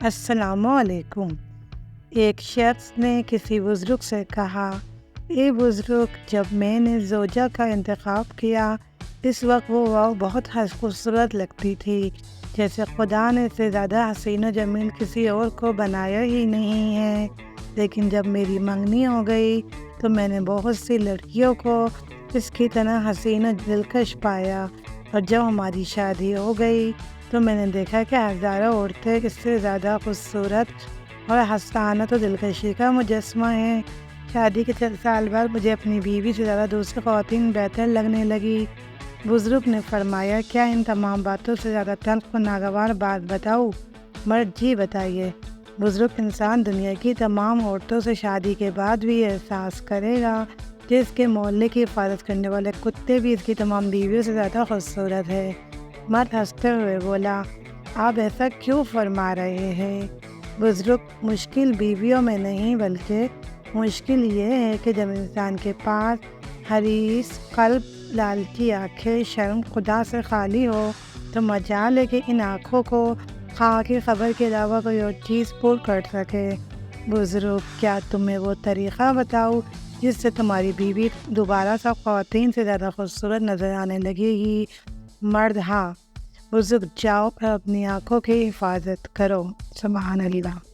السلام علیکم۔ ایک شخص نے کسی بزرگ سے کہا، اے بزرگ، جب میں نے زوجہ کا انتخاب کیا اس وقت وہ بہت خوبصورت لگتی تھی، جیسے خدا نے اس سے زیادہ حسین و جمیل کسی اور کو بنایا ہی نہیں ہے۔ لیکن جب میری منگنی ہو گئی تو میں نے بہت سی لڑکیوں کو اس کی طرح حسین و دلکش پایا، اور جب ہماری شادی ہو گئی تو میں نے دیکھا کہ ہزاروں عورتیں اس سے زیادہ خوبصورت اور حسانت و دلکشی کا مجسمہ ہیں۔ شادی کے چند سال بعد مجھے اپنی بیوی سے زیادہ دوسری خواتین بہتر لگنے لگی۔ بزرگ نے فرمایا، کیا ان تمام باتوں سے زیادہ تلخ و ناگوار بات بتاؤں؟ مرد، جی بتائیے۔ بزرگ انسان دنیا کی تمام عورتوں سے شادی کے بعد بھی احساس کرے گا کہ اس کے محلے کی حفاظت کرنے والے کتے بھی اس کی تمام بیویوں سے زیادہ خوبصورت ہے۔ مرد ہنستے ہوئے بولا، آپ ایسا کیوں فرما رہے ہیں؟ بزرگ، مشکل بیویوں میں نہیں بلکہ مشکل یہ ہے کہ جب انسان کے پاس حریص قلب، لالچی آنکھیں، شرم خدا سے خالی ہو تو مجال ہے کہ ان آنکھوں کو خواہ کی خبر کے علاوہ کوئی اور چیز پر کر سکے۔ بزرگ، کیا تمہیں وہ طریقہ بتاؤ جس سے تمہاری بیوی دوبارہ سب خواتین سے زیادہ خوبصورت نظر آنے لگے گی؟ مرد، ہاں۔ بزرگ، جاؤ اور اپنی آنکھوں کی حفاظت کرو۔ سبحان اللہ۔